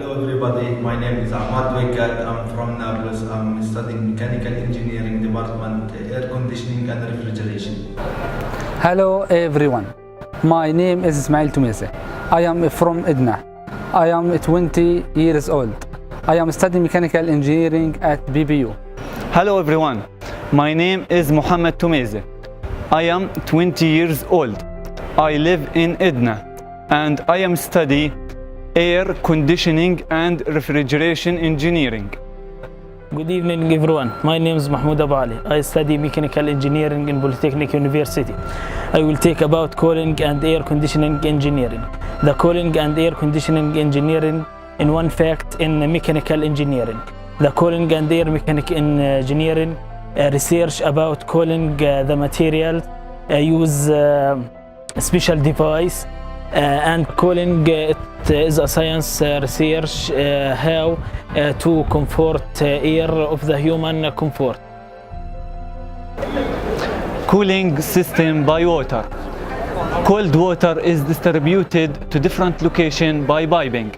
Hello everybody, my name is Ahmad Wekat. I'm from Nablus. I'm studying Mechanical Engineering Department, Air Conditioning and Refrigeration. Hello everyone, my name is Ismail Tumeze. I am from Edna. I am 20 years old. I am studying Mechanical Engineering at BBU. Hello everyone, my name is Mohammed Tumeze. I am 20 years old. I live in Edna and I am studying Air Conditioning and Refrigeration Engineering. Good evening everyone, my name is Mahmoud Abu Ali. I study Mechanical Engineering in Polytechnic University. I will take about cooling and air conditioning engineering. The cooling and air conditioning engineering in one fact in mechanical engineering. The cooling and air mechanical engineering research about cooling the material, use special device and cooling it is a science research how to comfort air of the human comfort. Cooling system by water. Cold water is distributed to different locations by piping,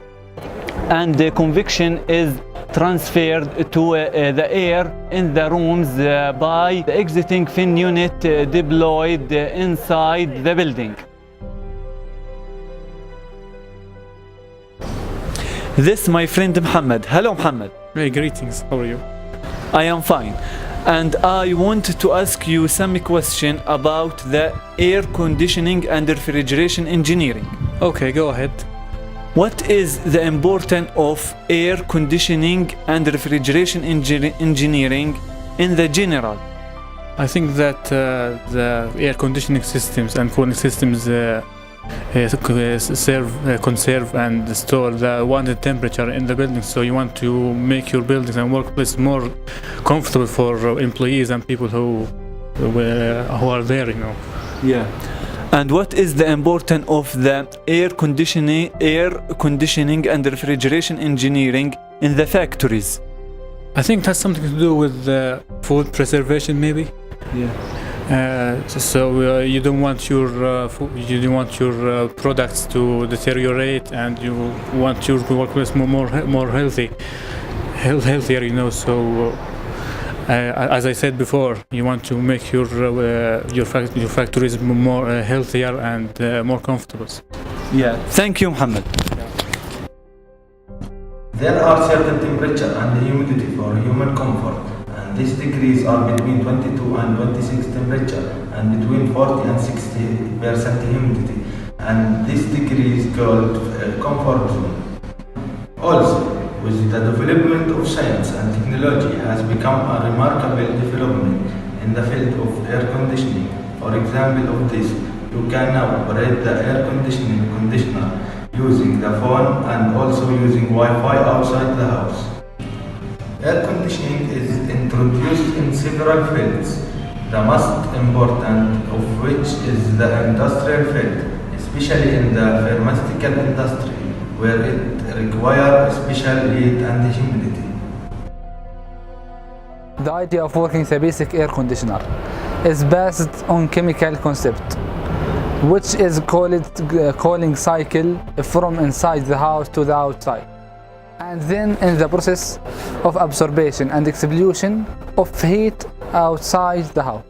and the convection is transferred to the air in the rooms by the exiting fan unit deployed inside the building. This my friend Muhammad. Hello Muhammad. Hey, greetings, how are you? I am fine, and I want to ask you some question about the air conditioning and refrigeration engineering. Okay, go ahead. What is the importance of air conditioning and refrigeration engineering in the general? I think that the air conditioning systems and cooling systems conserve and store the wanted temperature in the building, so you want to make your buildings and workplace more comfortable for employees and people who are there, you know. Yeah. And what is the importance of the air conditioning and refrigeration engineering in the factories? I think it has something to do with food preservation, maybe. Yeah. So you don't want your products to deteriorate, and you want your workplace more healthier, you know. So as I said before, you want to make your factories more healthier and more comfortable. Yeah. Thank you, Muhammad. There are certain temperature and humidity for human comfort, and these degrees are between 22 and 26 temperature and between 40 and 60% humidity, and this degree is called comfort zone. Also, with the development of science and technology has become a remarkable development in the field of air conditioning. For example of this, you can now operate the air conditioner using the phone and also using Wi-Fi outside the house. Air conditioning is introduced in several fields, the most important of which is the industrial field, especially in the pharmaceutical industry, where it requires special heat and humidity. The idea of working the basic air conditioner is based on chemical concept, which is called cooling cycle from inside the house to the outside, and then in the process of absorption and expulsion of heat outside the house,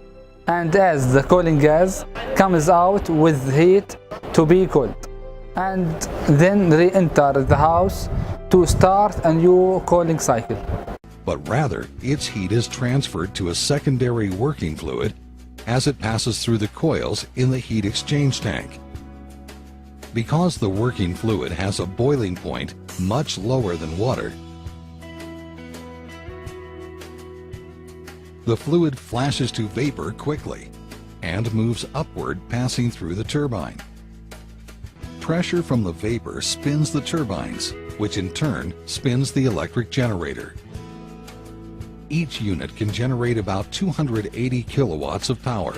and as the cooling gas comes out with heat to be cooled, and then re-enter the house to start a new cooling cycle. But rather, its heat is transferred to a secondary working fluid as it passes through the coils in the heat exchange tank. Because the working fluid has a boiling point much lower than water, the fluid flashes to vapor quickly and moves upward, passing through the turbine. Pressure from the vapor spins the turbines, which in turn spins the electric generator. Each unit can generate about 280 kilowatts of power.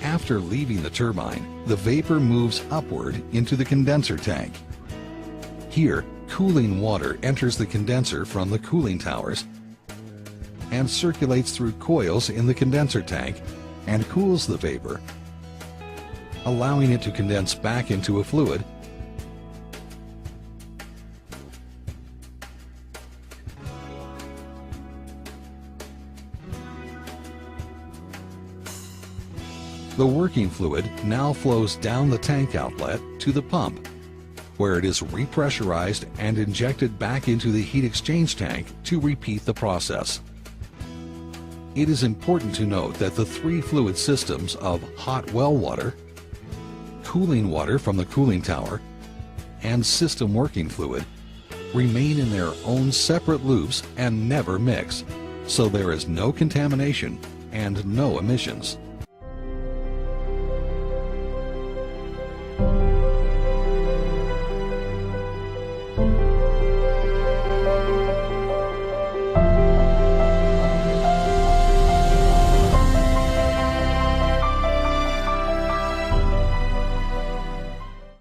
After leaving the turbine, the vapor moves upward into the condenser tank. Here, cooling water enters the condenser from the cooling towers and circulates through coils in the condenser tank and cools the vapor, allowing it to condense back into a fluid The working fluid now flows down the tank outlet to the pump, where it is repressurized and injected back into the heat exchange tank to repeat the process. It is important to note that the three fluid systems of hot well water, cooling water from the cooling tower, and system working fluid remain in their own separate loops and never mix, so there is no contamination and no emissions.